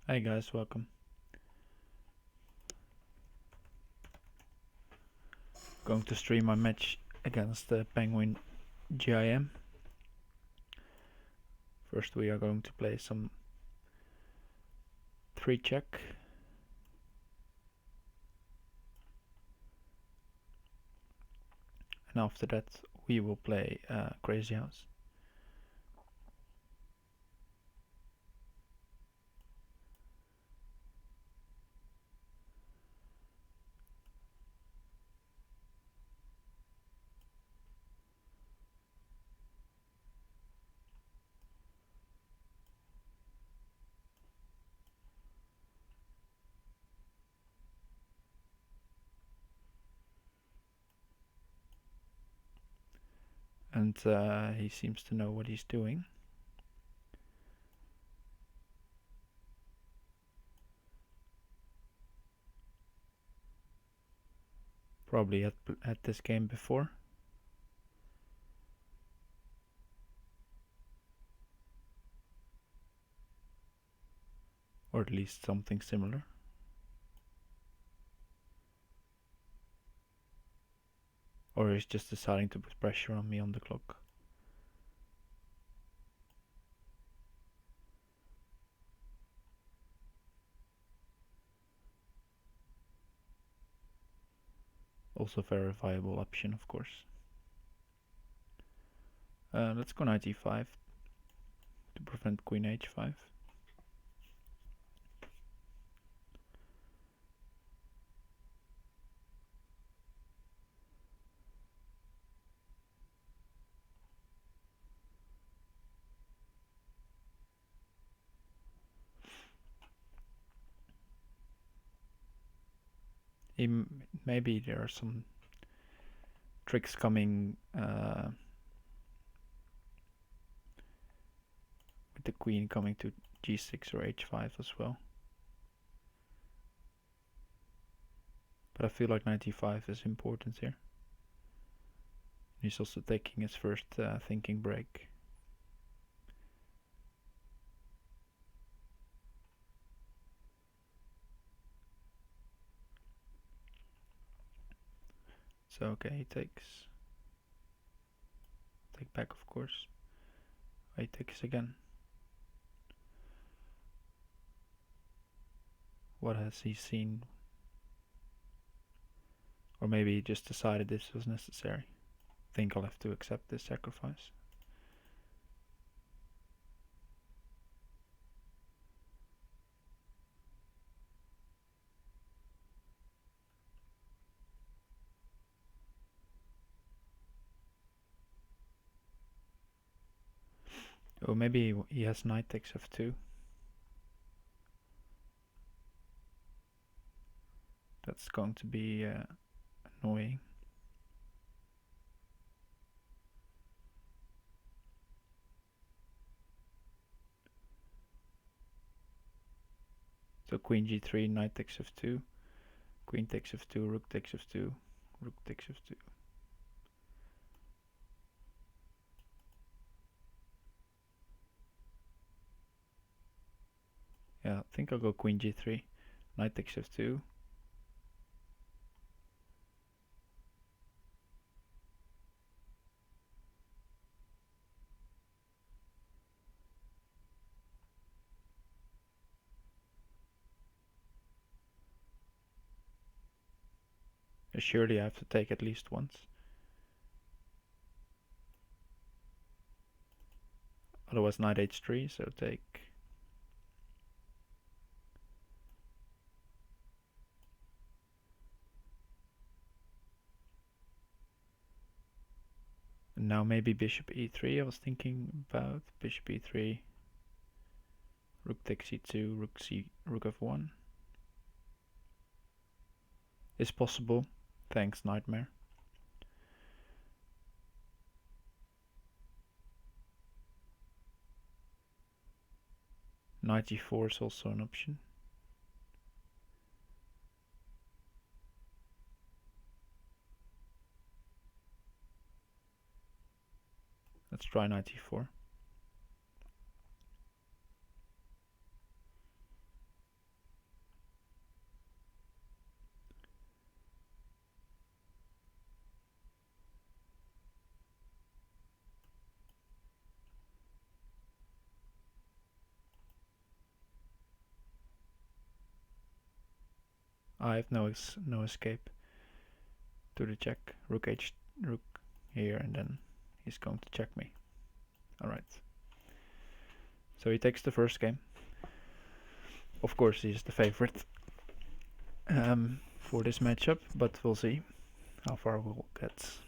Hey guys, welcome. Going to stream my match against the Penguin GIM. First we are going to play some threecheck. And after that we will play crazyhouse. And he seems to know what he's doing. Probably had this game before. Or at least something similar. Or he's just deciding to put pressure on me on the clock. Also a very viable option, of course. Let's go knight e5 to prevent queen h5. Maybe there are some tricks coming with the queen coming to g6 or h5 as well. But I feel like knight e5 is important here. He's also taking his first thinking break. So okay, he takes. Take back, of course. He takes again. What has he seen? Or maybe he just decided this was necessary. Think I'll have to accept this sacrifice. Or maybe he has knight takes f2. That's going to be annoying. So queen g3, knight takes f2, queen takes f2, rook takes f2, rook takes f2. Yeah, I think I'll go queen g3, knight takes f2. Surely I have to take at least once. Otherwise knight h3, so take. And now maybe bishop e3 I was thinking about. Bishop e3, rook takes e2, rook f1. Is possible. Thanks, nightmare. Knight e4 is also an option. Let's try knight e4. I have no escape to the check. Rook here, and then he's going to check me. Alright. So he takes the first game. Of course, he's the favorite for this matchup, but we'll see how far we'll get.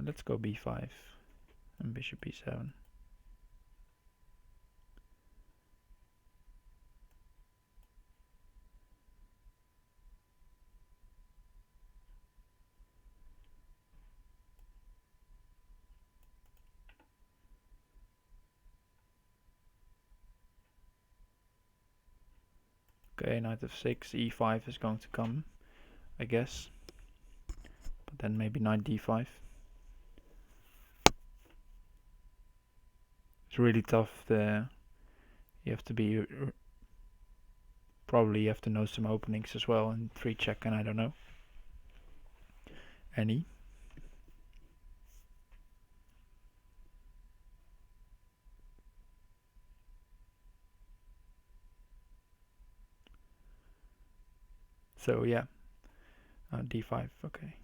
Let's go b5 and bishop b7. Okay, knight f6, e5 is going to come, I guess. But then maybe knight d5. It's really tough. You have to be probably you have to know some openings as well, and 3-check, and I don't know any. So yeah, d5. Okay.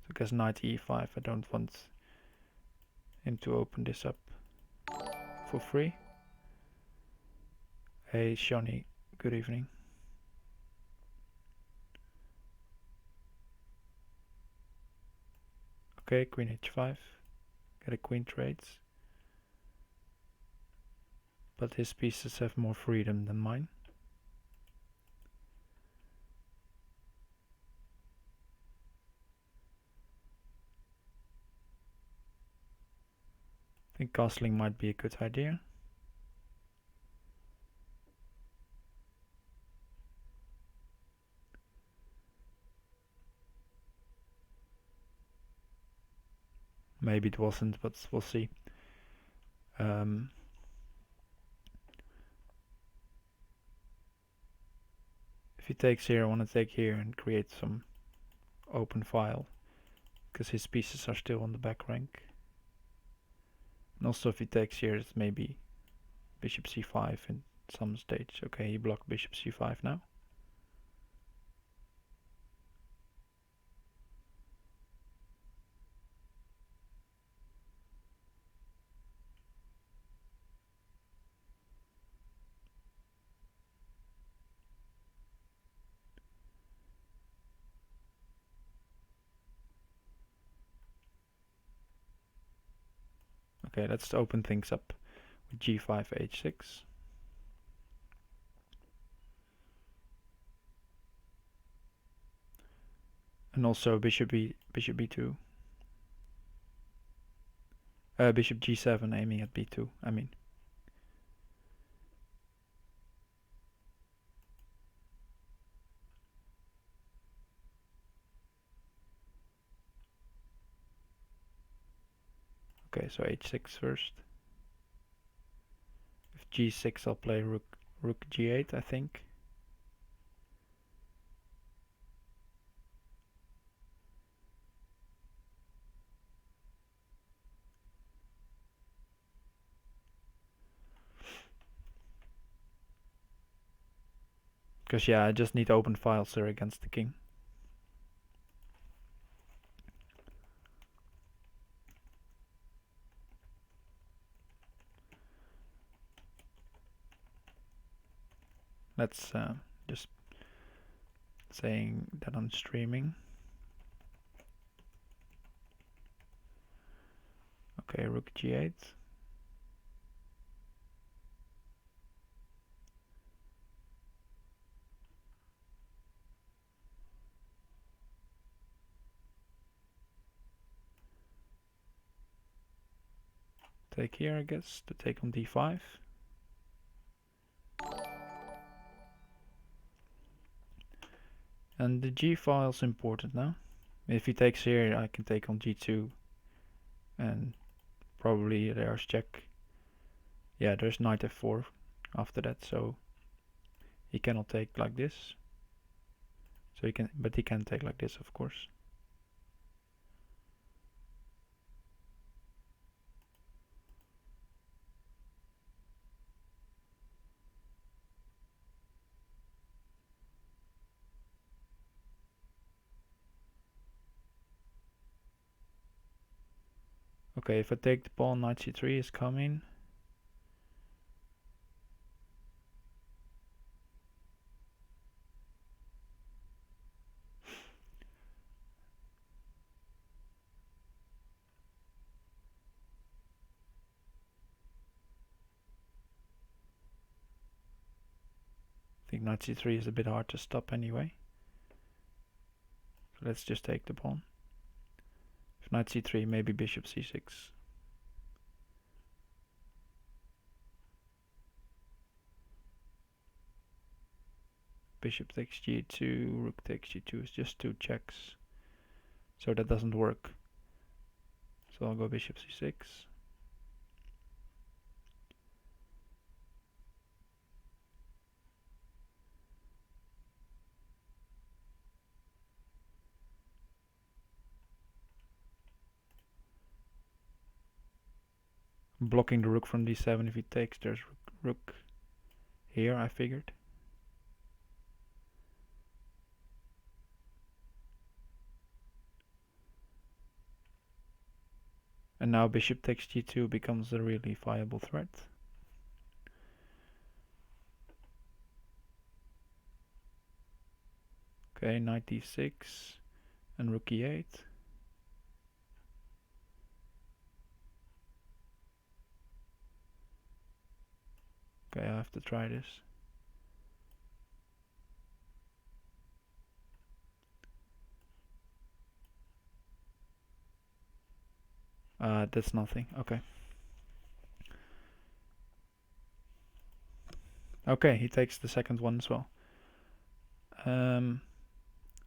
So I guess knight e5. I don't want him to open this up for free. Hey Shani, good evening. Okay, queen h5. Get a queen trades. But his pieces have more freedom than mine. I think castling might be a good idea. Maybe it wasn't, but we'll see. If he takes here, I want to take here and create some open file, because his pieces are still on the back rank. And also if he takes here, it's maybe bishop c5 in some stage. Okay, he blocked bishop c5 now. Okay, let's open things up with g5, h6. And also bishop b2. Bishop g7 aiming at b2, I mean. Okay, so h6 first. If g6, I'll play rook g8, I think. Because yeah, I just need open files there against the king. That's just saying that I'm streaming. Okay, rook g8. Take here, I guess, to take on d5. And the G file's important now. If he takes here, I can take on G2 and probably there's check. Yeah, there's knight f4 after that, so he cannot take like this. So he can, but he can take like this, of course. Okay, if I take the pawn, knight c3 is coming. I think knight c3 is a bit hard to stop anyway. So let's just take the pawn. If knight c3, maybe bishop c6. Bishop takes g2, rook takes g2 is just 2 checks. So that doesn't work. So I'll go bishop c6. Blocking the rook from d7 if he takes. There's rook here, I figured. And now bishop takes g2 becomes a really viable threat. Okay, knight d6 and rook e8. Okay, I have to try this. That's nothing. Okay. Okay, he takes the second one as well. I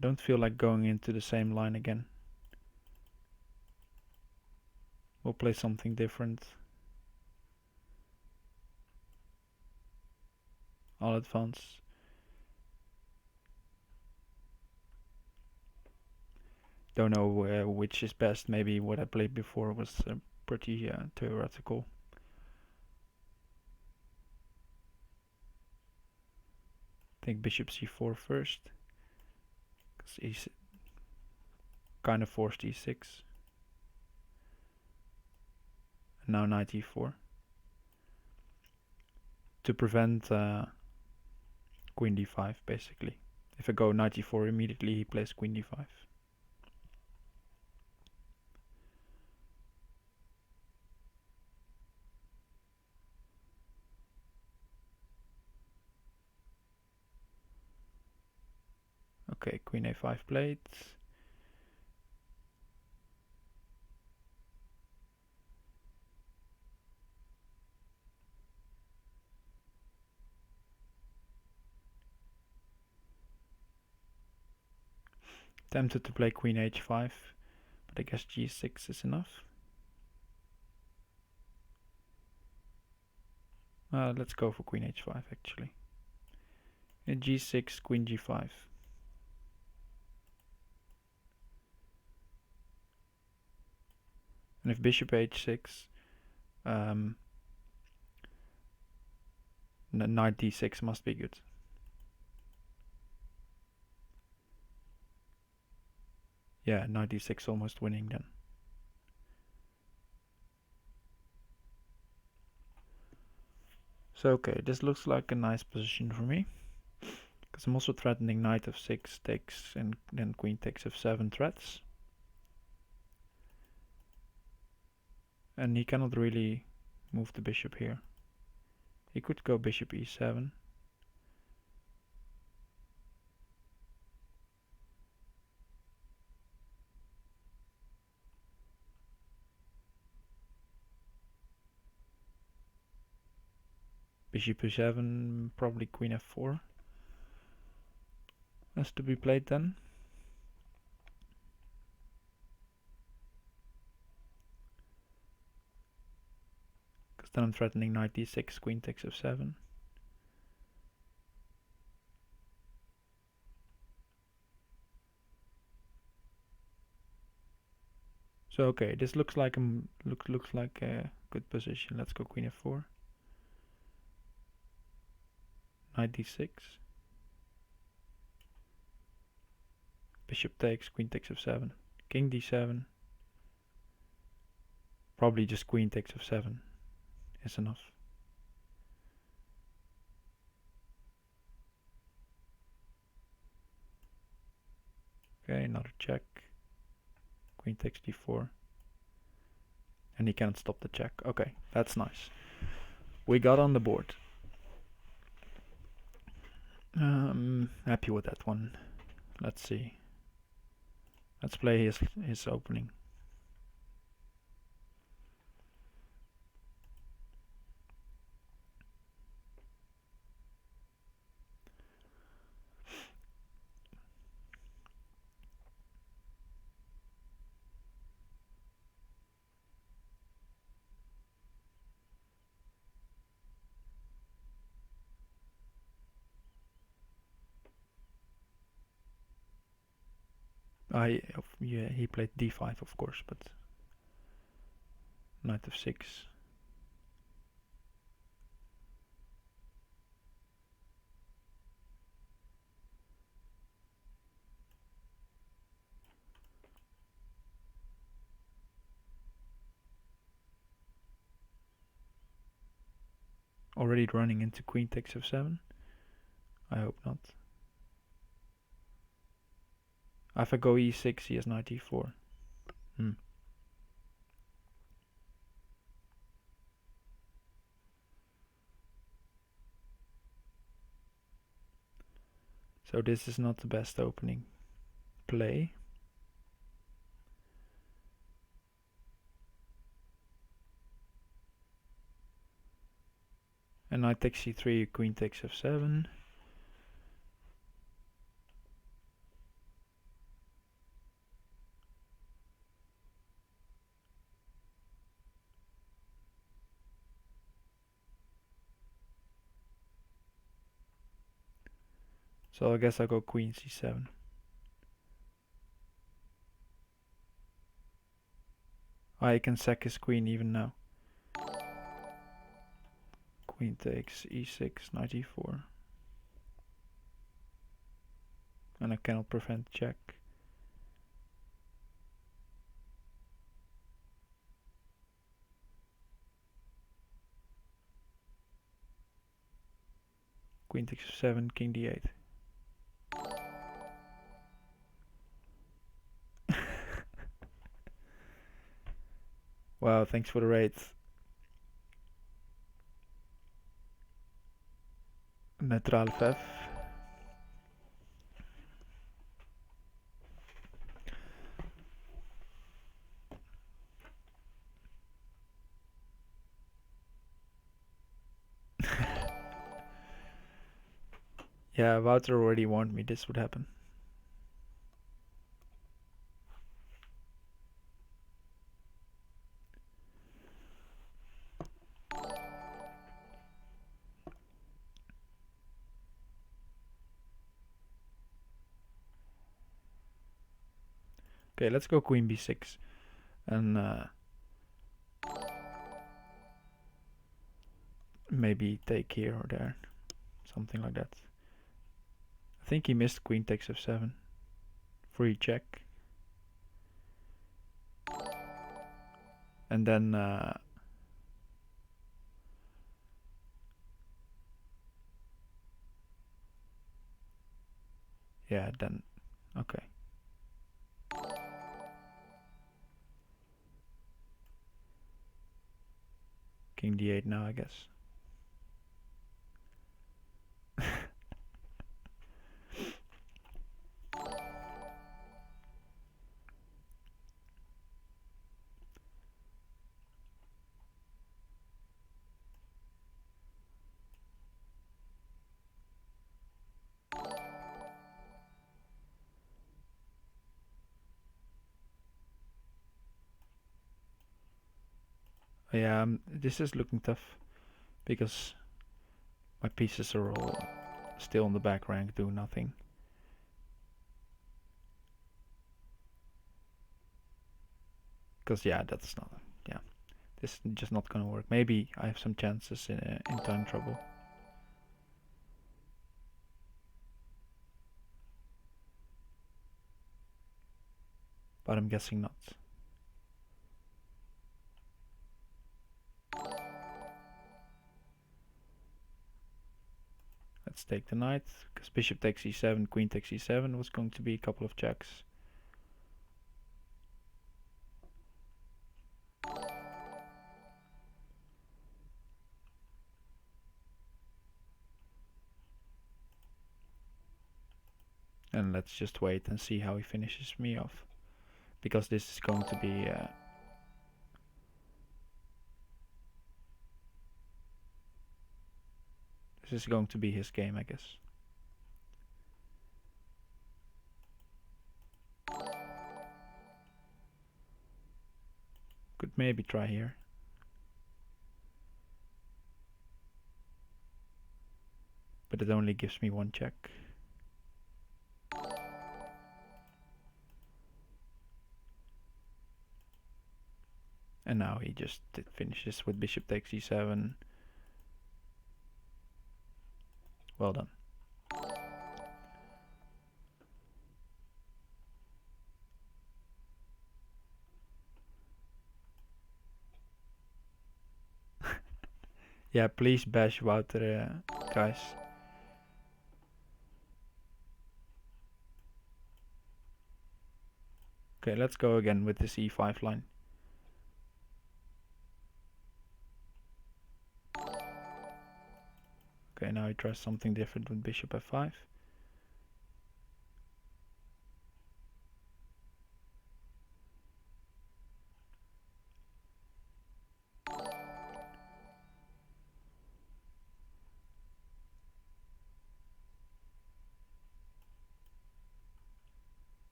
don't feel like going into the same line again. We'll play something different. I'll advance. Don't know which is best. Maybe what I played before was pretty theoretical. Take bishop c4 first, because he's kind of forced e6. And now knight e4 to prevent queen d5 basically. If I go knight e4 immediately, he plays queen d5. Okay, queen a5 played. Tempted to play queen h5, but I guess g6 is enough. Let's go for queen h5 actually. And g6, queen g5. And if bishop h6, knight d6 must be good. Yeah, knight d6 almost winning then. So okay, this looks like a nice position for me. Because I'm also threatening knight f6 takes and then queen takes f7 threats. And he cannot really move the bishop here. He could go bishop e7. Bishop e7, probably queen f4. has to be played then. Because then I'm threatening knight d6, queen takes f7. So okay, this looks like a good position. Let's go queen f4. Knight d6. Bishop takes, queen takes f7. King d7. Probably just queen takes f7 is enough. Okay, another check. Queen takes d4. And he can't stop the check. Okay, that's nice. We got on the board. Happy with that one. Let's see. Let's play his opening. Yeah, he played d5 of course, but knight f6. Already running into queen takes f7. I hope not. If I go e6, he has knight e4. So this is not the best opening play. And knight takes c3, queen takes f7. So I guess I'll go queen c7. I can sack his queen even now. Queen takes e6, knight e4. And I cannot prevent check. Queen takes f7, king d8. Wow, thanks for the raid. Neutral f. Yeah, Wouter already warned me this would happen. Okay, let's go queen b6. And maybe take here or there. Something like that. I think he missed queen takes f7. Free check. And then yeah, then okay. King d8 now, I guess. Yeah, this is looking tough because my pieces are all still on the back rank doing nothing. Because yeah, that's not, yeah, this is just not gonna work. Maybe I have some chances in time trouble. But I'm guessing not. Let's take the knight, because bishop takes e7, queen takes e7 was going to be a couple of checks. And let's just wait and see how he finishes me off. Because this is going to be... this is going to be his game, I guess. Could maybe try here. But it only gives me one check. And now he just finishes with bishop takes e7. Well done. Yeah, please bash Wouter, guys. Okay, let's go again with this e5 line. Okay, now he tries something different with bishop f5.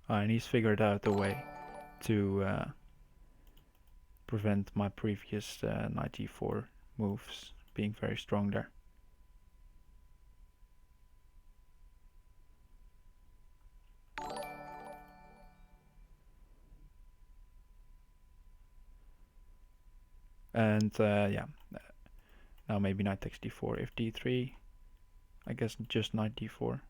And he's figured out a way to prevent my previous knight e4 moves being very strong there. And yeah, now maybe knight takes d4 if d3. I guess just knight d4.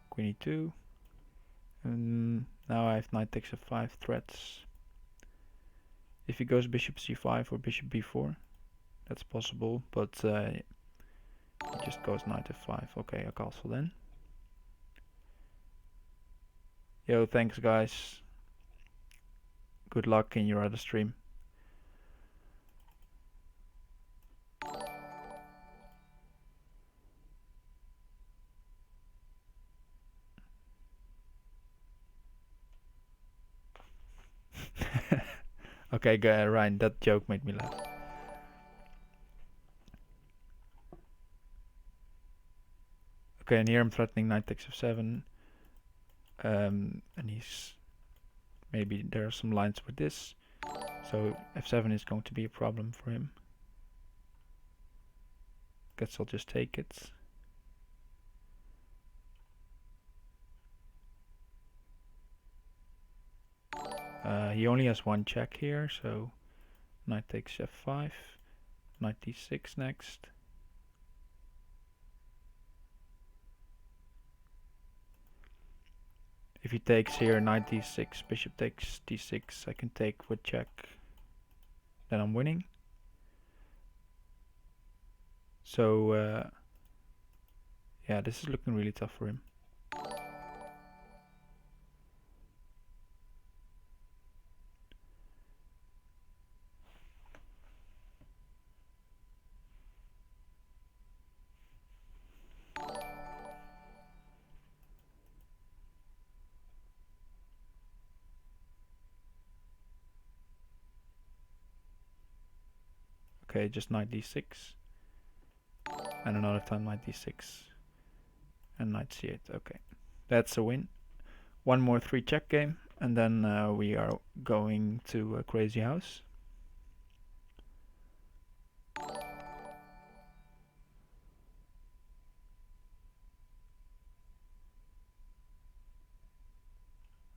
Queen e2. And now I have knight takes f5 threats. If he goes bishop c5 or bishop b4, that's possible, but he just goes knight f5. Okay, a castle then. Yo, thanks guys. Good luck in your other stream. Okay, Ryan, that joke made me laugh. Okay, and here I'm threatening knight takes f7. And he's... maybe there are some lines with this. So f7 is going to be a problem for him. Guess I'll just take it. He only has one check here, so knight takes f5, knight d6 next. If he takes here knight d6, bishop takes d6, I can take with check. Then I'm winning. So yeah, this is looking really tough for him. Okay, just knight d6. And another time knight d6. And knight c8. Okay, that's a win. One more 3-check game, and then we are going to a crazy house.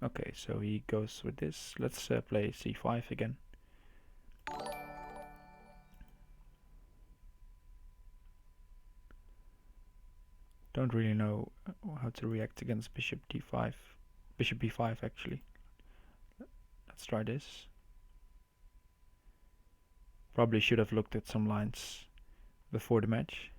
Okay, so he goes with this. Let's play c5 again. Don't really know how to react against bishop d5. Bishop b5 actually. Let's try this. Probably should have looked at some lines before the match.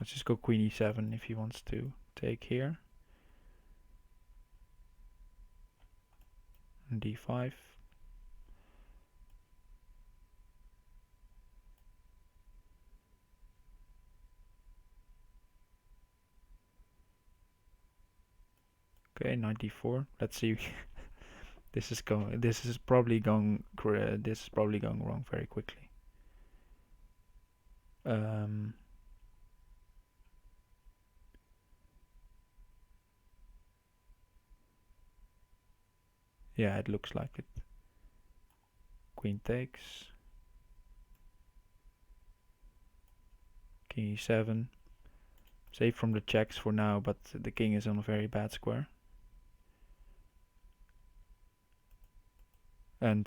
Let's just go queen e7 if he wants to take here. And d5. Okay, knight d4. Let's see. This is probably going wrong very quickly. Yeah, it looks like it. Queen takes. King e7. Safe from the checks for now, but the king is on a very bad square. And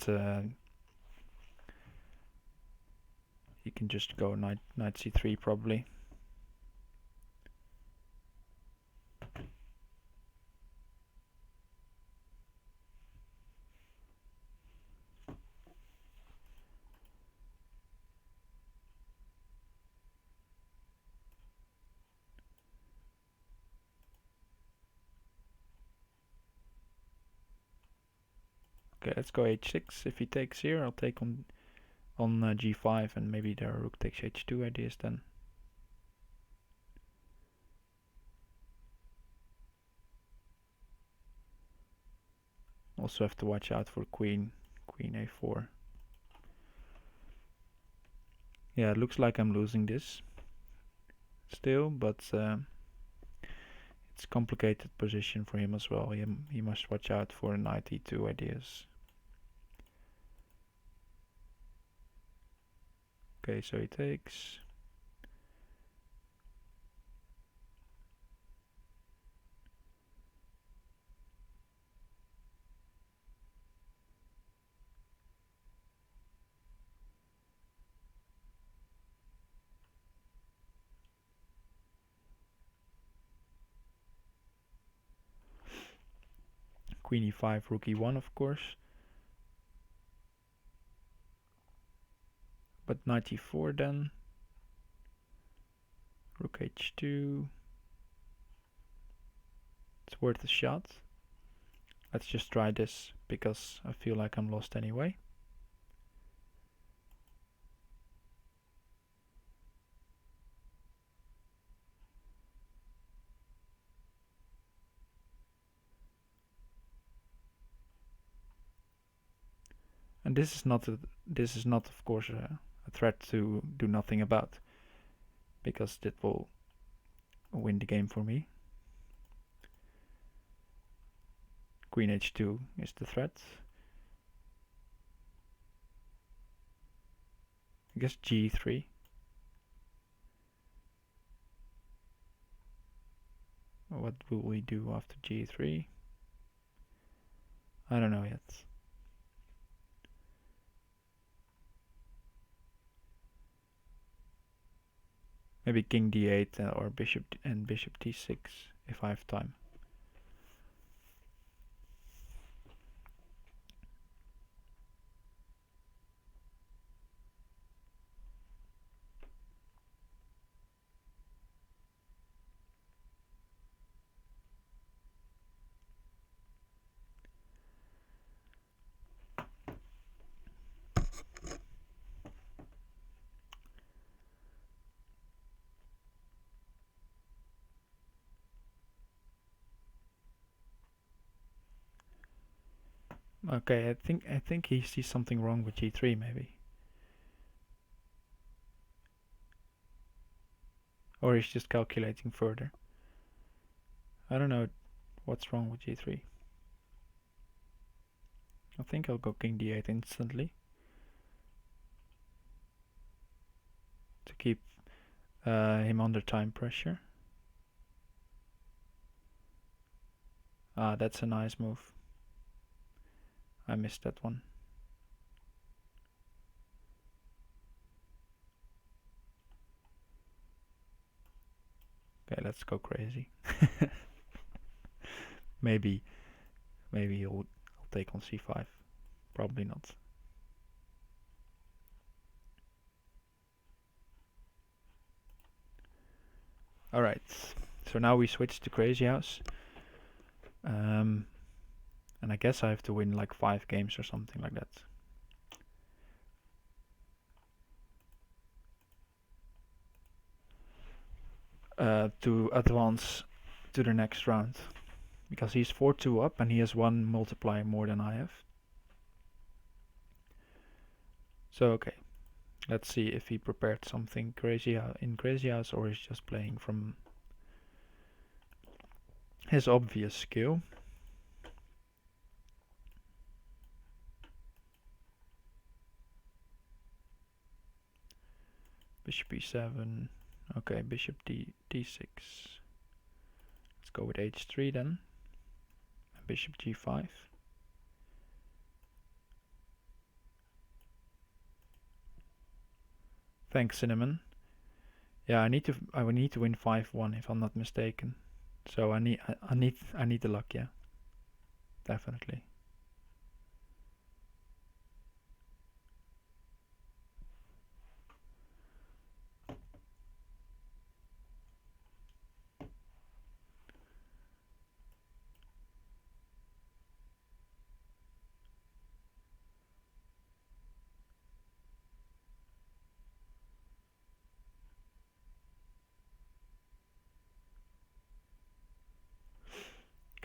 he can just go knight c3 probably. Okay, let's go h6. If he takes here, I'll take on g5, and maybe there are rook takes h2 ideas then. Also have to watch out for queen a4. Yeah, it looks like I'm losing this still, but it's a complicated position for him as well. He must watch out for knight e2 ideas. Okay, so he takes. Queen e5, rook e1, of course. But knight e4 then. Rook h2. It's worth a shot. Let's just try this, because I feel like I'm lost anyway. And this is not of course a threat to do nothing about, because that will win the game for me. Queen h2 is the threat. I guess g3. What will we do after g3? I don't know yet. Maybe king d8 or bishop d6 if I have time. Okay, I think he sees something wrong with g3 maybe. Or he's just calculating further. I don't know what's wrong with g3. I think I'll go king d8 instantly to keep him under time pressure. Ah, that's a nice move. I missed that one. Okay, let's go crazy. maybe he'll take on c5. Probably not. Alright, so now we switch to crazy house. And I guess I have to win like 5 games or something like that. To advance to the next round. Because he's 4-2 up and he has 1 multiplier more than I have. So okay, let's see if he prepared something crazy in Crazy House or is just playing from his obvious skill. Bishop e7. Okay, bishop d6. Let's go with h3 then. And bishop g5. Thanks, Cinnamon. Yeah, I need to win 5-1 if I'm not mistaken. So I need the luck, yeah. Definitely.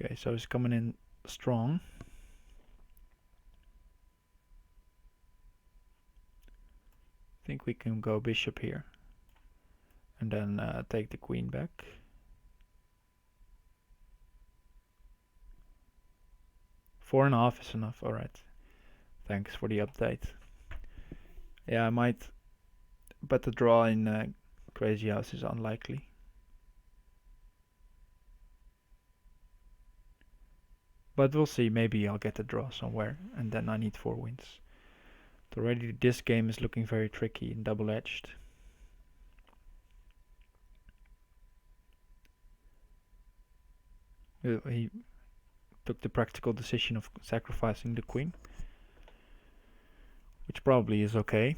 Okay, so he's coming in strong. I think we can go bishop here. And then take the queen back. Four and a half is enough, alright. Thanks for the update. Yeah, I might, but the draw in Crazy House is unlikely. But we'll see, maybe I'll get a draw somewhere, and then I need 4 wins. Already this game is looking very tricky and double-edged. He took the practical decision of sacrificing the queen, which probably is okay.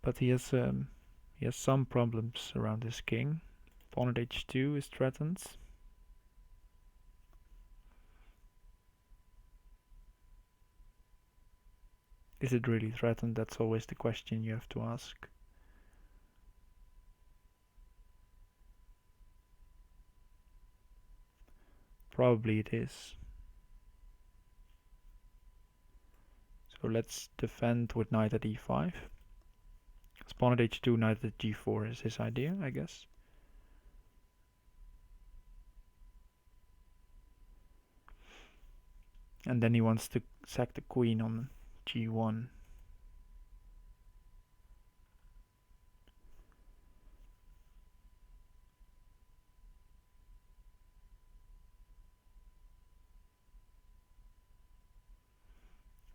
But he has some problems around his king. Pawn at h2 is threatened. Is it really threatened? That's always the question you have to ask. Probably it is. So let's defend with knight at e5. Pawn at h2, knight at g4 is his idea, I guess. And then he wants to sack the queen on g1.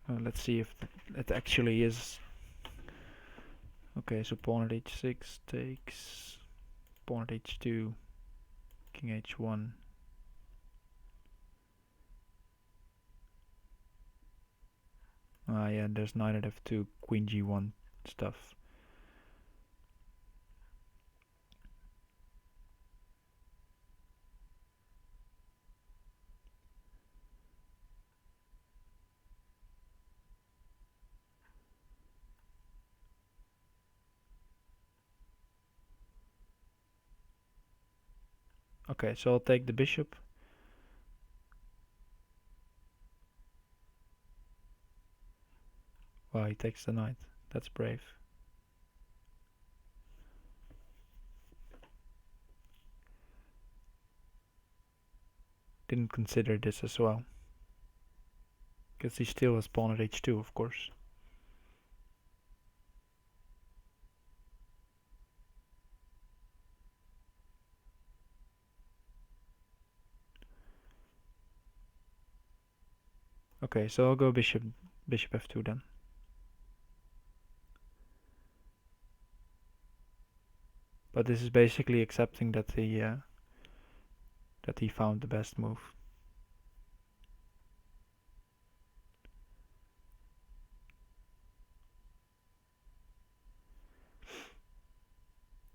Let's see if it actually is. Okay, so pawn at h6 takes, pawn at h2, king h1. Yeah, there's knight at f2, queen g1 stuff. Okay, so I'll take the bishop. Wow, he takes the knight. That's brave. Didn't consider this as well. Because he still has pawn at h2, of course. Okay, so I'll go bishop f2 then. But this is basically accepting that he found the best move.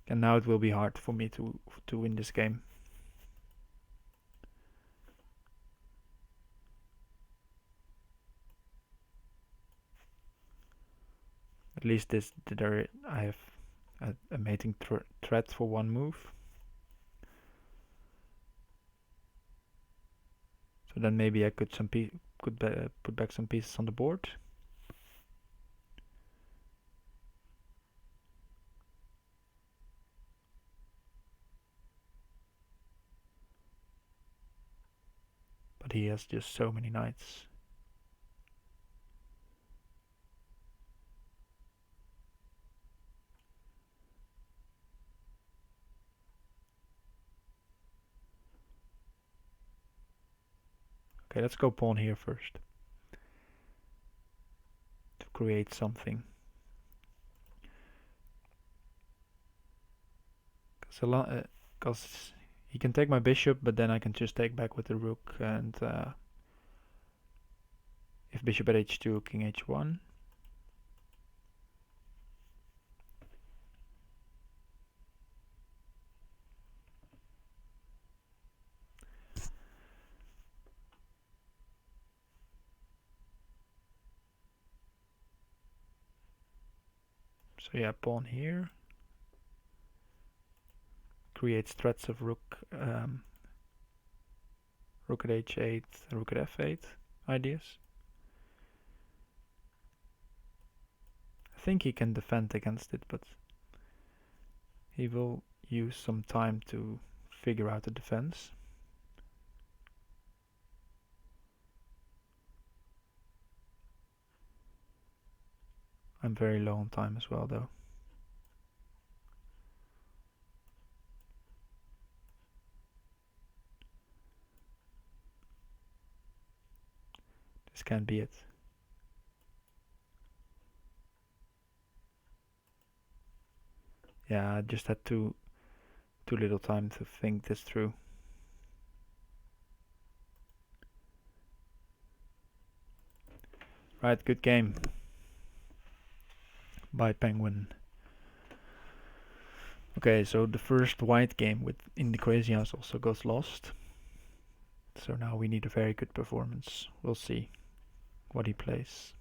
And now it will be hard for me to win this game. At least I have a mating threat for one move. So then maybe I could put back some pieces on the board. But he has just so many knights. Okay, let's go pawn here first. To create something. Because he can take my bishop, but then I can just take back with the rook, and if bishop at h2, king h1. So yeah, pawn here. Creates threats of rook at h8, rook at f8 ideas. I think he can defend against it, but he will use some time to figure out the defense. I'm very low on time as well, though. This can't be it. Yeah, I just had too little time to think this through. Right, good game. Bye, Penguin. Okay, so the first white game in the Crazy House also goes lost. So now we need a very good performance. We'll see what he plays.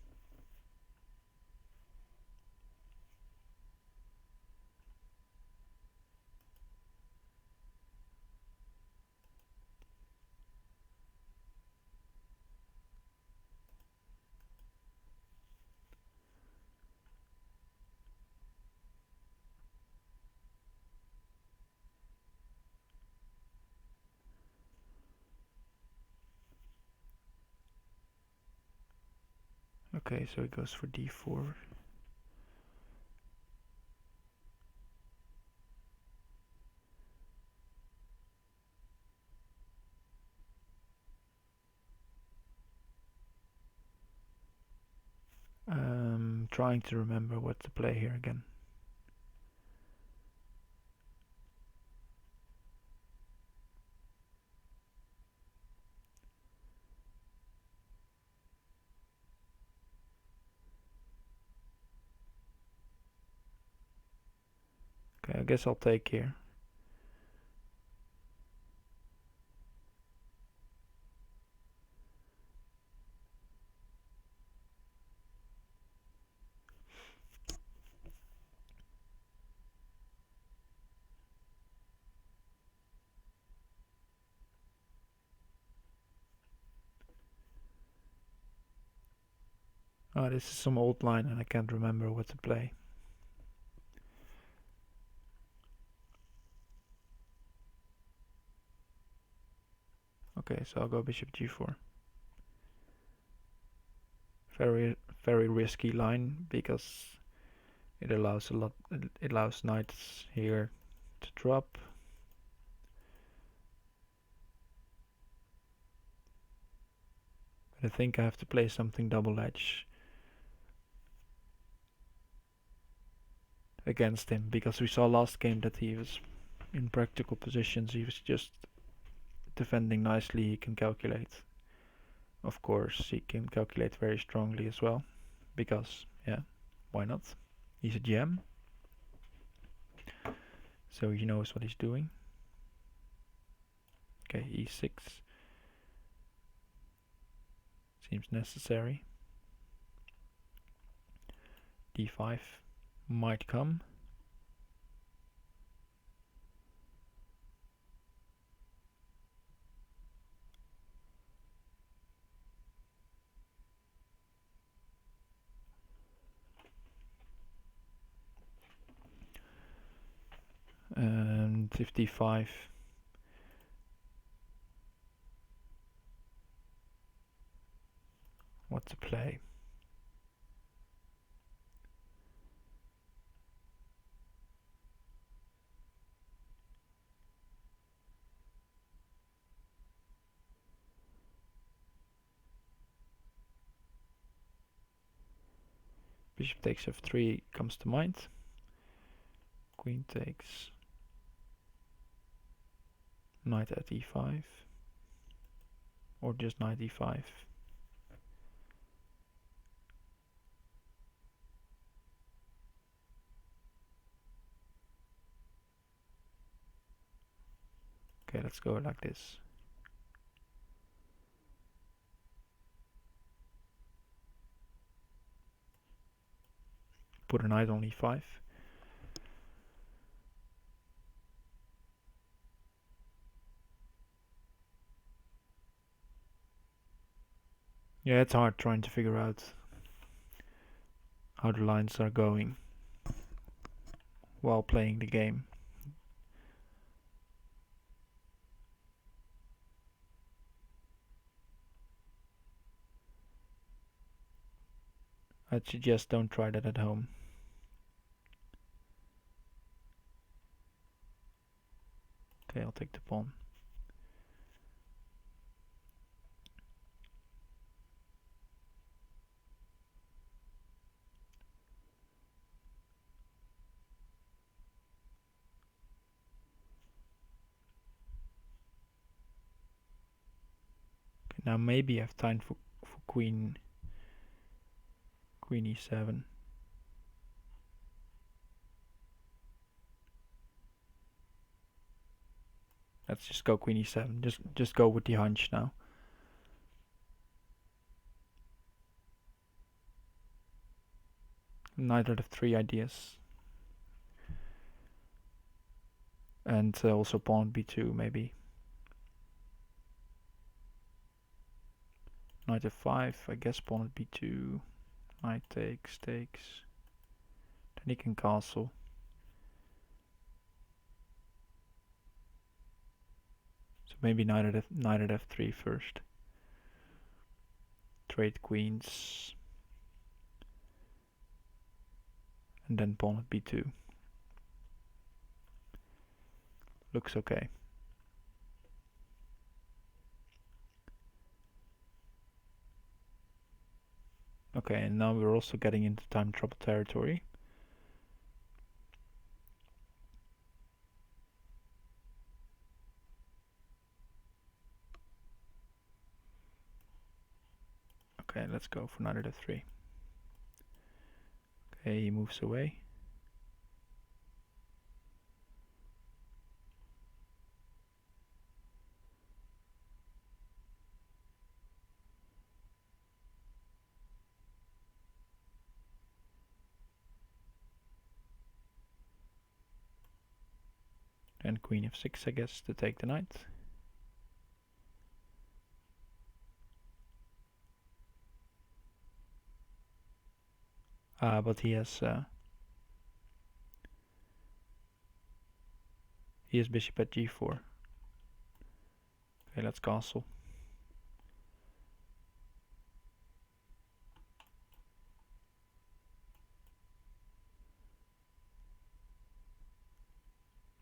Okay, so he goes for d4. Trying to remember what to play here again. Okay, I guess I'll take here. Oh, this is some old line and I can't remember what to play. Okay, so I'll go bishop g4. Very risky line because it allows it allows knights here to drop. But I think I have to play something double edge against him, because we saw last game that he was in practical positions, he was just defending nicely, he can calculate. Of course, he can calculate very strongly as well, because, yeah, why not? He's a GM, so he knows what he's doing. Okay, e6 seems necessary. d5 might come. And if d5, what to play? Bishop takes f3 comes to mind. Queen takes knight at e5, or just knight e5. Okay, let's go like this. Put a knight on e5. Yeah, it's hard trying to figure out how the lines are going while playing the game. I'd suggest don't try that at home. Okay, I'll take the pawn. Okay, now maybe I have time for queen e7. Let's just go queen e7. Just go with the hunch now. Knight out of 3 ideas. And also pawn b2 maybe. Knight f5, I guess pawn at b2. Knight takes. Then he can castle. So maybe knight at f3 first. Trade queens. And then pawn at b2. Looks okay. Okay, and now we're also getting into time trouble territory. Okay, let's go for knight at f3. Okay, he moves away. And queen f6, I guess, to take the knight. But he has bishop at g4. Okay, let's castle.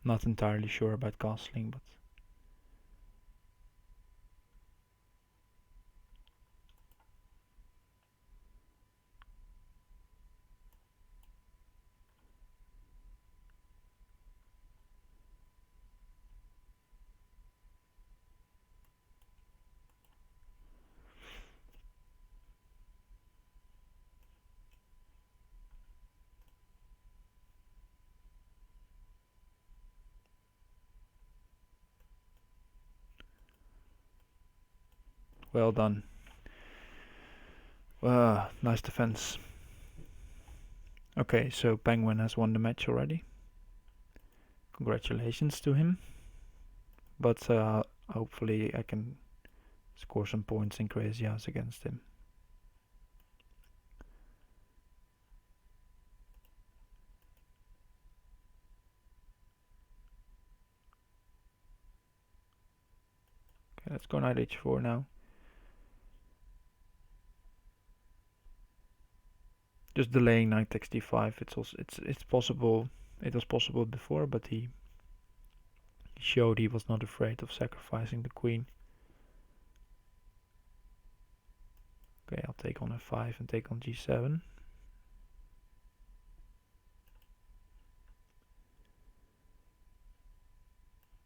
Not entirely sure about castling, but well done. Nice defense. Okay, so Penguin has won the match already. Congratulations to him. But hopefully I can score some points in Crazy House against him. Okay, let's go knight h4 now. Just delaying knight takes d5. It's possible. It was possible before, but he showed he was not afraid of sacrificing the queen. Okay, I'll take on f5 and take on g7.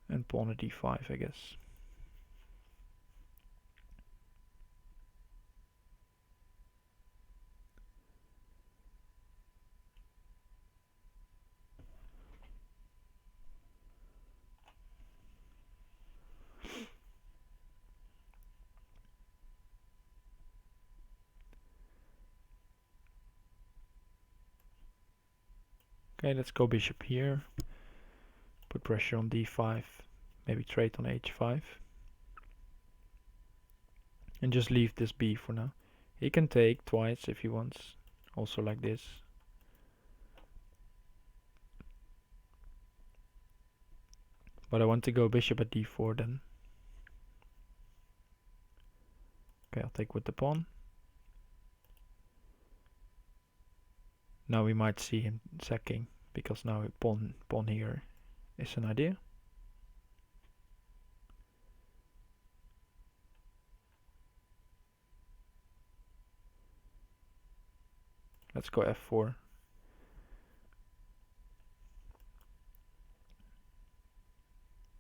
And pawn at d5, I guess. Okay, let's go bishop here. Put pressure on d5. Maybe trade on h5. And just leave this b for now. He can take twice if he wants. Also like this. But I want to go bishop at d4 then. Okay, I'll take with the pawn. Now we might see him sacking, because now pawn here is an idea. Let's go f4.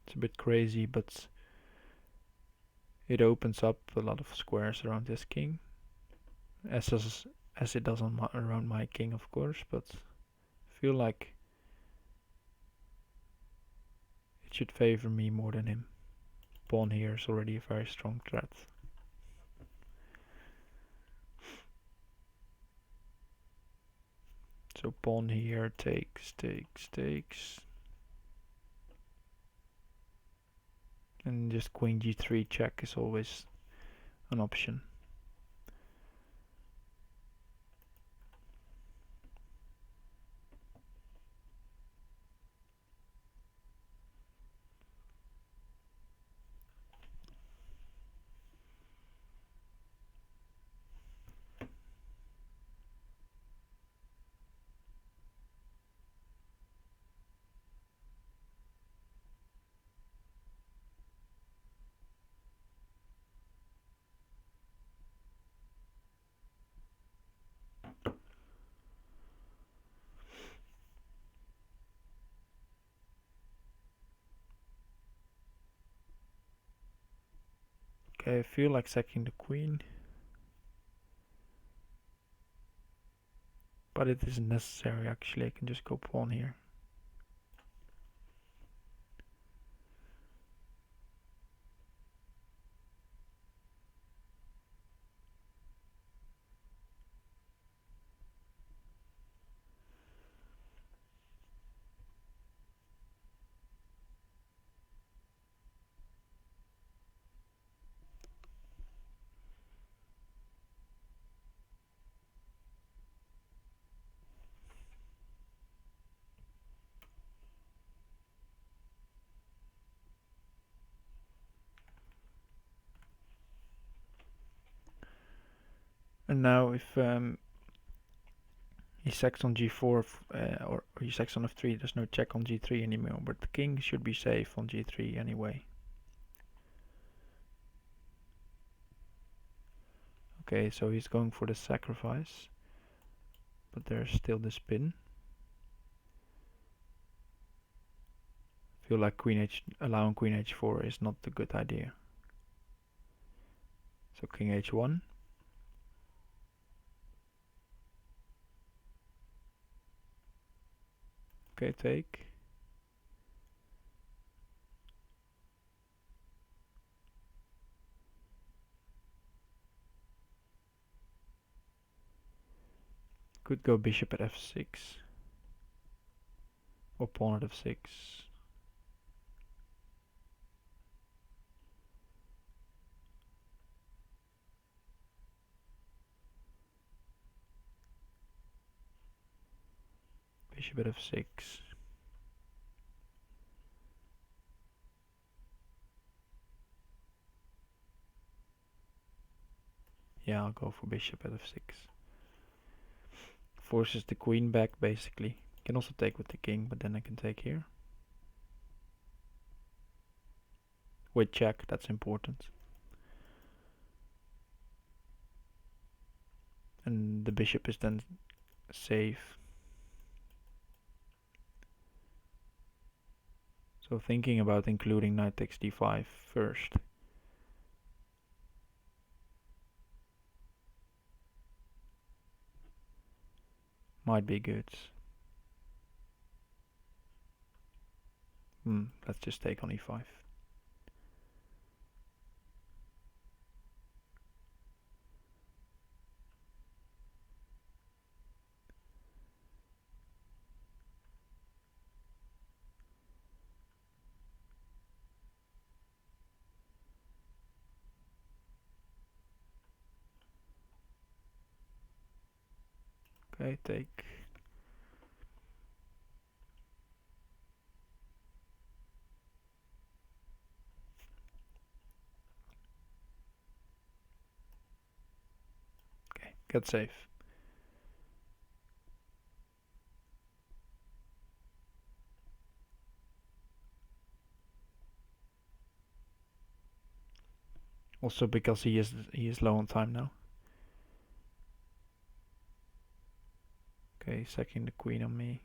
It's a bit crazy, but it opens up a lot of squares around this king, as it does on around my king, of course. But I feel like it should favor me more than him. Pawn here is already a very strong threat. So pawn here takes. And just queen g3 check is always an option. Okay, I feel like sacking the queen, but it isn't necessary actually. I can just go pawn here. And now if he sacks on g4 or he sacks on f3, there's no check on g3 anymore, but the king should be safe on g3 anyway. Okay, so he's going for the sacrifice, but there's still the spin. Feel like allowing queen h4 is not a good idea. So king h1. Okay, take. Could go bishop at f6 or pawn at f6. Bishop at f6. Yeah, I'll go for bishop at f6. Forces the queen back basically. Can also take with the king, but then I can take here. With check, that's important. And the bishop is then safe. So thinking about including knight takes d5 first. Might be good. Let's just take on e5. Okay, take. Okay, get safe. Also because he is low on time now. Okay, sacking the queen on me.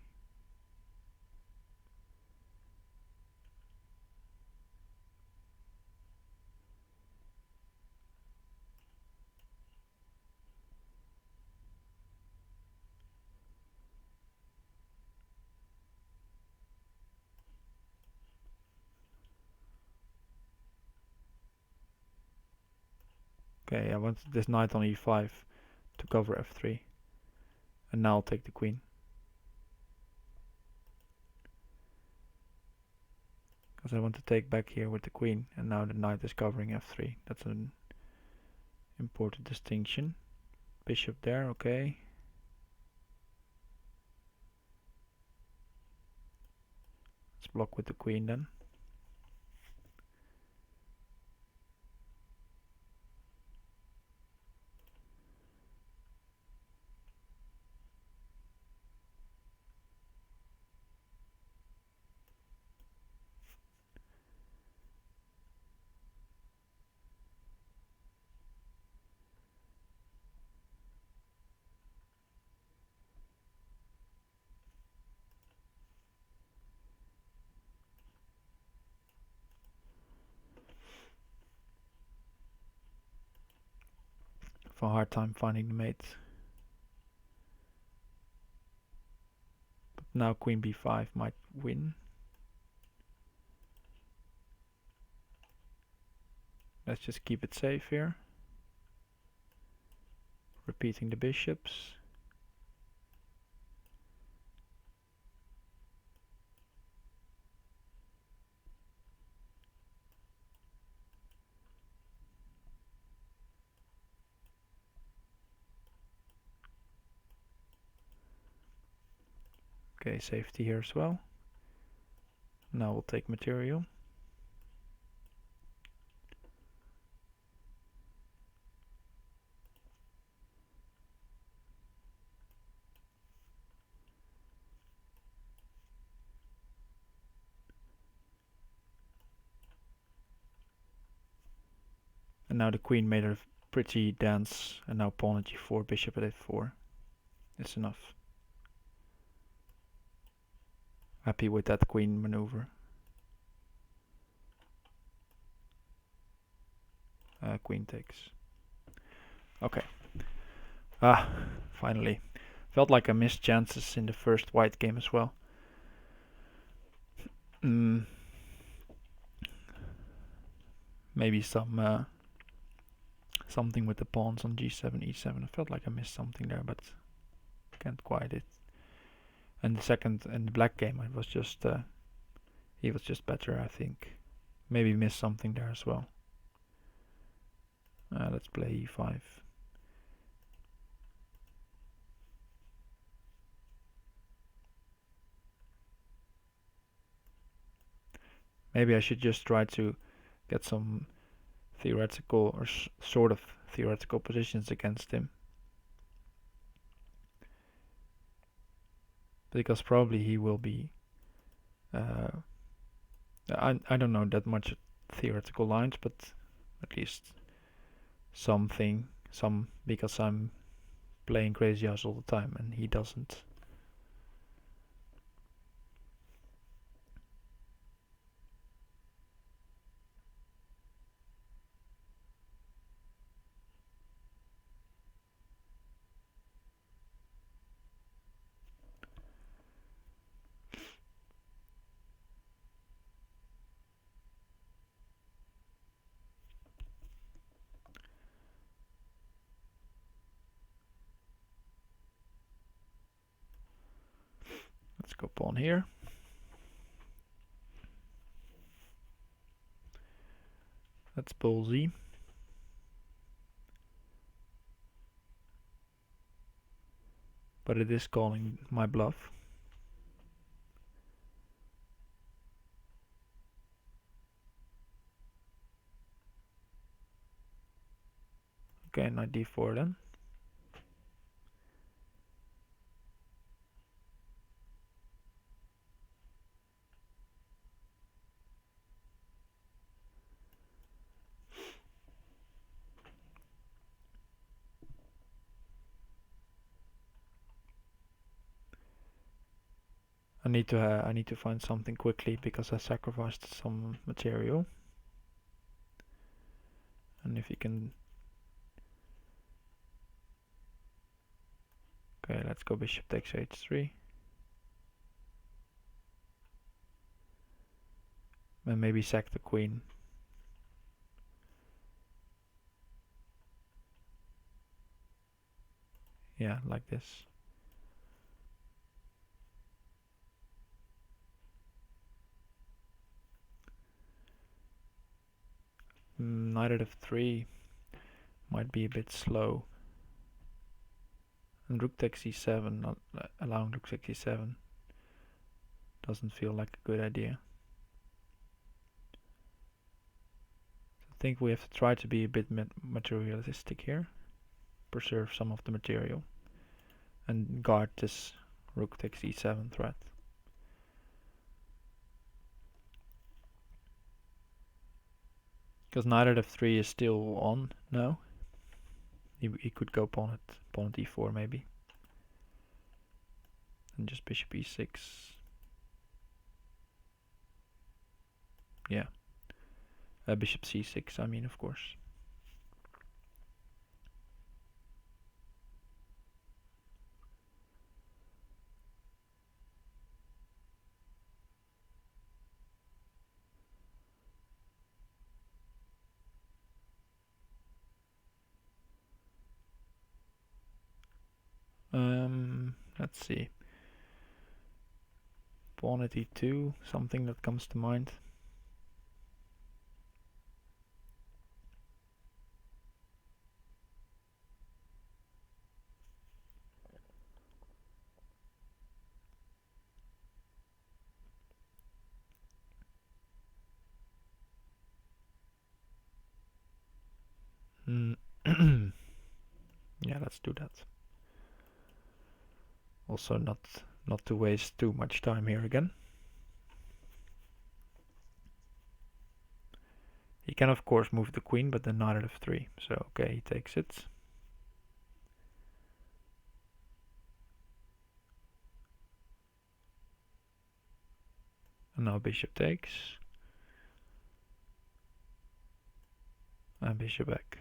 Okay, I wanted this knight on e5 to cover f3. And now I'll take the queen. Because I want to take back here with the queen, and now the knight is covering f3. That's an important distinction. Bishop there, okay. Let's block with the queen then. Have a hard time finding the mate. But now queen b5 might win. Let's just keep it safe here. Repeating the bishops. Okay, safety here as well. Now we'll take material. And now the queen made a pretty dance, and now pawn at g4, bishop at f4. It's enough. Happy with that queen maneuver. Queen takes. Okay. Finally. Felt like I missed chances in the first white game as well. Maybe some something with the pawns on g7, e7. I felt like I missed something there, but can't quite it. And the second, in the black game, I was just he was just better, I think. Maybe missed something there as well. Let's play e5. Maybe I should just try to get some theoretical or sort of theoretical positions against him. Because probably he will be I don't know that much theoretical lines, but at least something, because I'm playing crazyhouse all the time and he doesn't. Let's go pawn here. That's ballsy. But it is calling my bluff. Okay, knight d4 then. I need to find something quickly because I sacrificed some material. And if you can... Okay, let's go bishop takes h3. And maybe sack the queen. Yeah, like this. Knight at f3 might be a bit slow. And rook takes e7, not allowing rook takes e7 doesn't feel like a good idea. I think we have to try to be a bit materialistic here. Preserve some of the material. And guard this rook takes e7 threat. Because knight at f3 is still on now. He could go pawn at e4 maybe. And just bishop e6. Yeah. Bishop c6, I mean, of course. Let's see. Pawn at e2, something that comes to mind. Yeah, let's do that. Also not to waste too much time here again. He can of course move the queen, but then knight at f3. So okay, he takes it. And now bishop takes. And bishop back.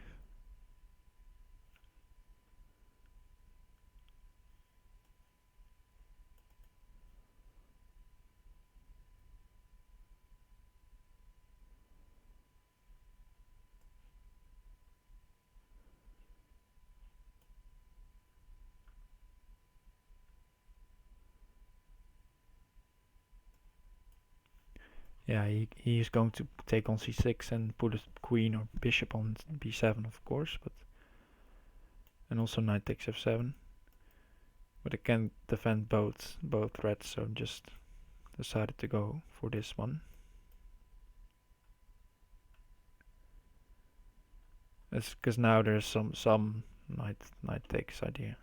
Yeah, he's going to take on c6 and put a queen or bishop on b7, of course, but and also knight takes f7. But I can't defend both threats, so just decided to go for this one. It's because now there's some knight takes idea.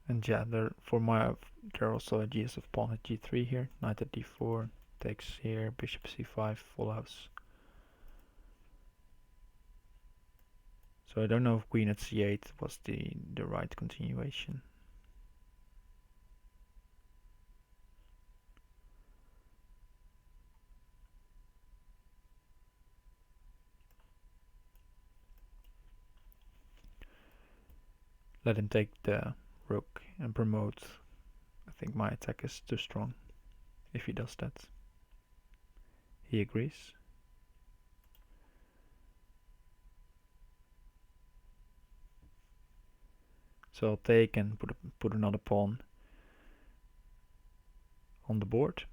And yeah, there are also ideas of pawn at g3 here, knight at d4, takes here, bishop c5, full house. So I don't know if queen at c8 was the right continuation. Let him take the rook and promote. I think my attack is too strong if he does that. He agrees. So I'll take and put another pawn on the board.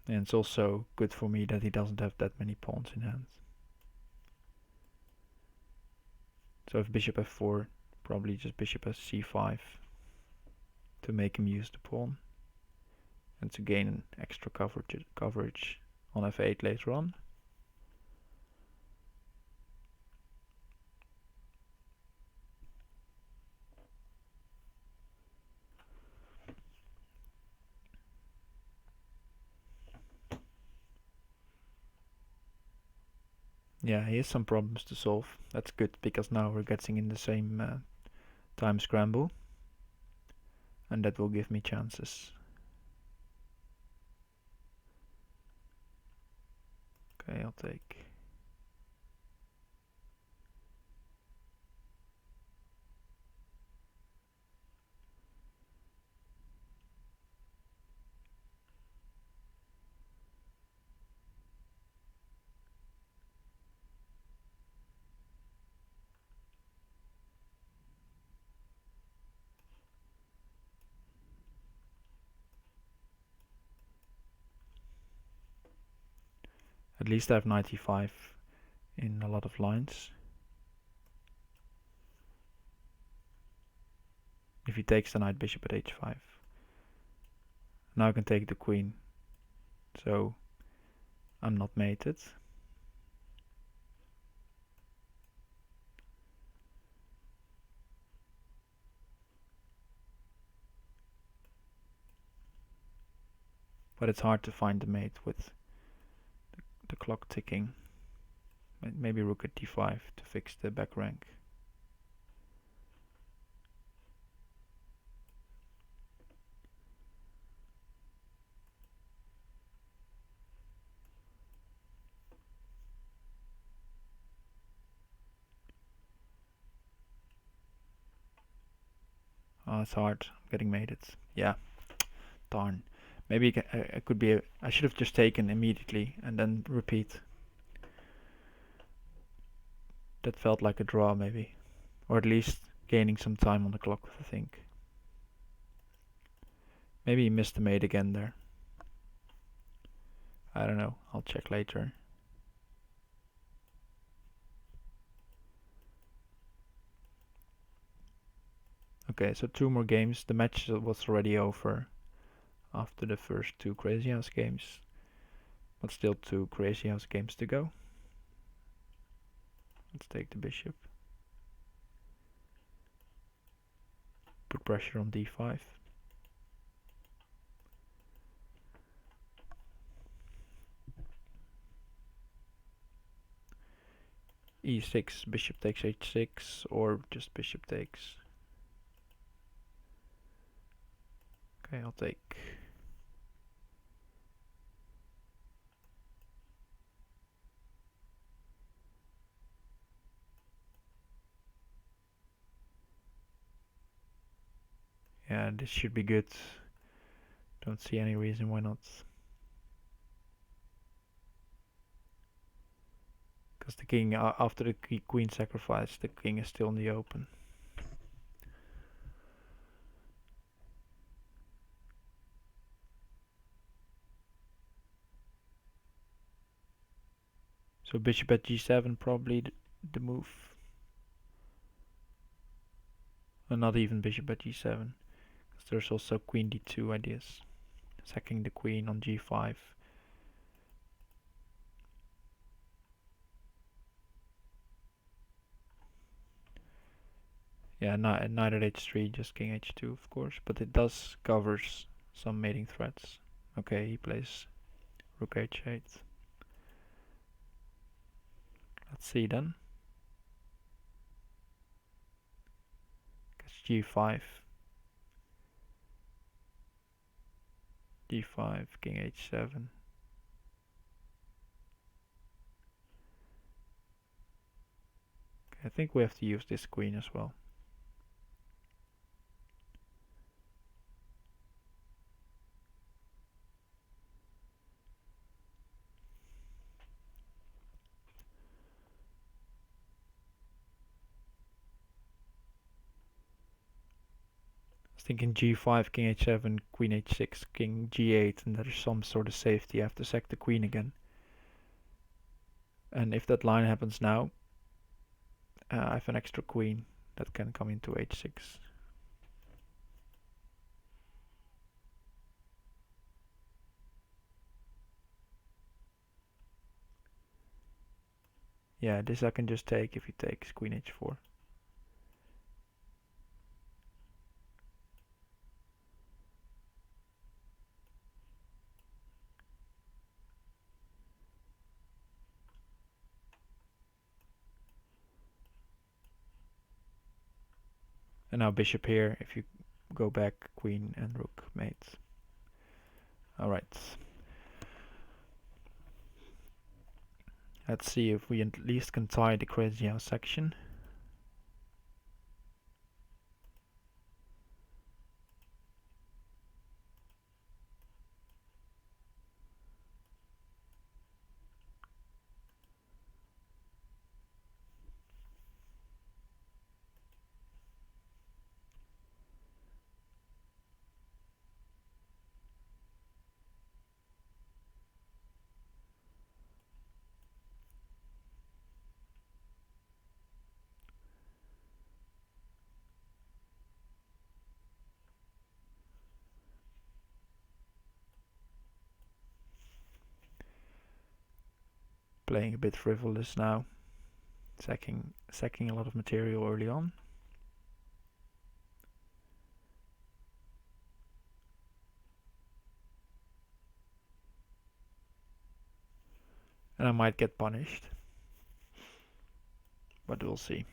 And it's also good for me that he doesn't have that many pawns in hand. So if bishop f4, probably just bishop c5 to make him use the pawn and to gain an extra coverage on f8 later on. Yeah, he has some problems to solve. That's good because now we're getting in the same time scramble, and that will give me chances. Okay, I'll take. At least I have 95 in a lot of lines. If he takes the knight, bishop at h5. Now I can take the queen. So I'm not mated. But it's hard to find the mate with the clock ticking. Maybe rook at d5 to fix the back rank. Oh, it's hard. I'm getting mated. Yeah, darn. Maybe it could be. I should have just taken immediately and then repeat. That felt like a draw, maybe, or at least gaining some time on the clock. I think. Maybe he missed the mate again there. I don't know. I'll check later. Okay, so 2 more games. The match was already over after the first 2 Crazy House games. But still 2 crazy house games to go. Let's take the bishop. Put pressure on d5. e6, bishop takes h6, or just bishop takes. Okay, I'll take. Yeah, this should be good. Don't see any reason why not. Because the king, after the queen sacrifice, the king is still in the open. So bishop at g7 probably the move. And not even bishop at g7. Because there's also queen d2 ideas. Sacking the queen on g5. Yeah, knight at h3, just king h2 of course. But it does covers some mating threats. Okay, he plays rook h8. Let's see then. g5, d5, king h7. I think we have to use this queen as well. I was thinking g5, king h7, queen h6, king g8, and there's some sort of safety. I have to sack the queen again. And if that line happens now, I have an extra queen that can come into h6. Yeah, this I can just take if he takes queen h4. And now bishop here, if you go back, queen and rook mate. Alright. Let's see if we at least can tie the crazy house section. Playing a bit frivolous now. Sacking a lot of material early on. And I might get punished. But we'll see.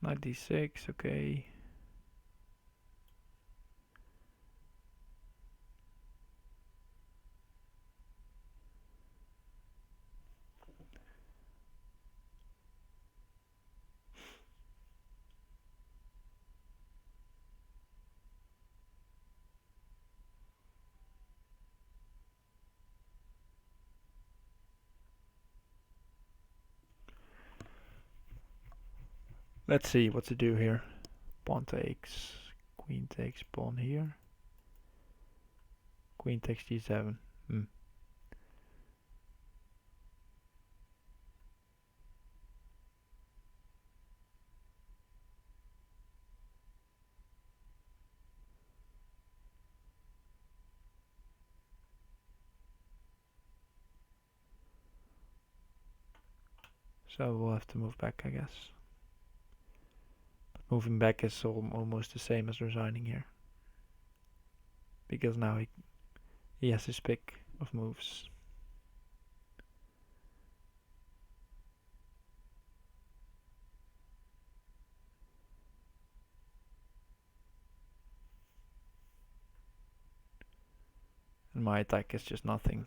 Knight d6, okay. Let's see what to do here. Pawn takes, queen takes, pawn here. Queen takes d7. So we'll have to move back, I guess. But moving back is almost the same as resigning here. Because now he has his pick of moves. And my attack is just nothing.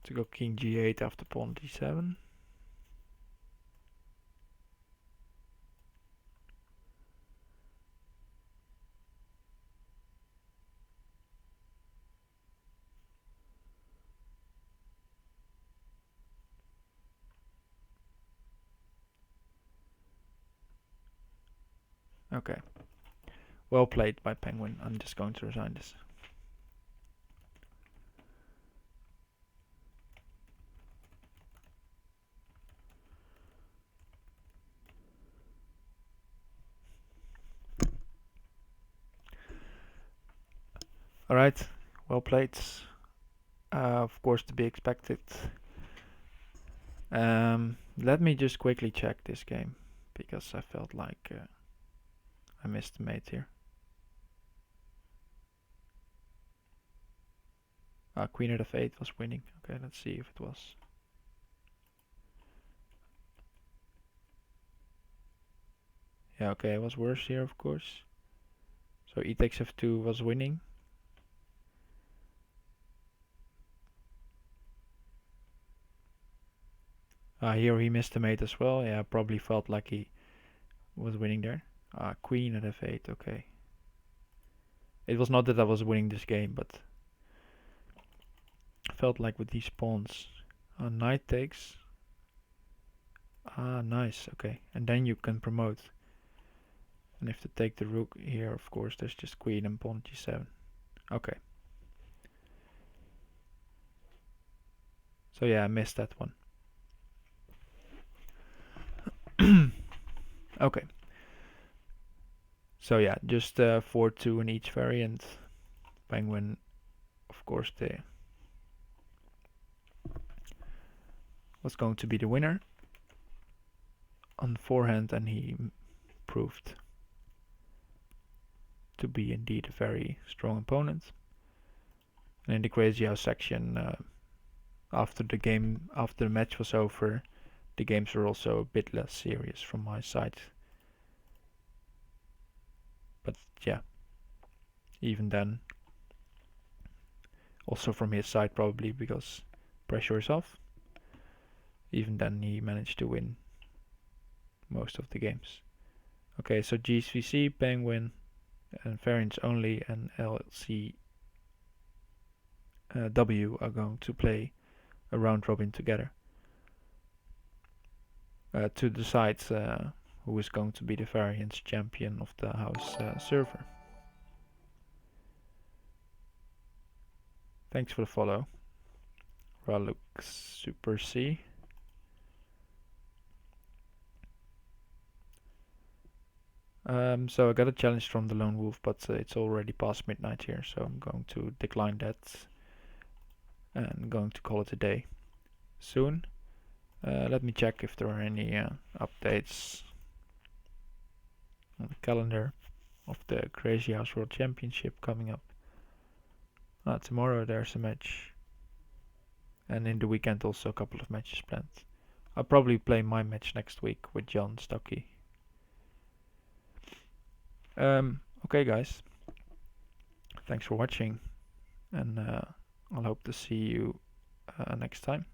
To go king g8 after pawn d7. Okay. Well played by Penguin. I'm just going to resign this. Alright, well played. Of course, to be expected. Let me just quickly check this game, because I felt like I missed the mate here. Queen at f8 was winning. Okay, let's see if it was. Yeah, okay, it was worse here, of course. So e takes f2 was winning. Here he missed the mate as well. Yeah, probably felt like he was winning there. Queen at f8, okay. It was not that I was winning this game, but I felt like with these pawns. Knight takes. Nice, okay. And then you can promote. And if to take the rook here, of course, there's just queen and pawn g7. Okay. So yeah, I missed that one. Okay. So yeah, just 4-2 in each variant. Penguin, of course, was going to be the winner on forehand, and he proved to be indeed a very strong opponent. And in the Crazy House section, after the match was over, the games were also a bit less serious from my side. But yeah, even then, also from his side probably because pressure is off. Even then he managed to win most of the games. Okay, so GSVC, Penguin, and variants only, and LCW are going to play a round robin together to decide who is going to be the variants champion of the house server. Thanks for the follow. Ralux Super C. So I got a challenge from the Lone Wolf, but it's already past midnight here, so I'm going to decline that and going to call it a day soon. Let me check if there are any updates on the calendar of the Crazy House World Championship coming up. Tomorrow there's a match, and in the weekend also a couple of matches planned. I'll probably play my match next week with John Stocky. Okay guys, thanks for watching, and I'll hope to see you next time.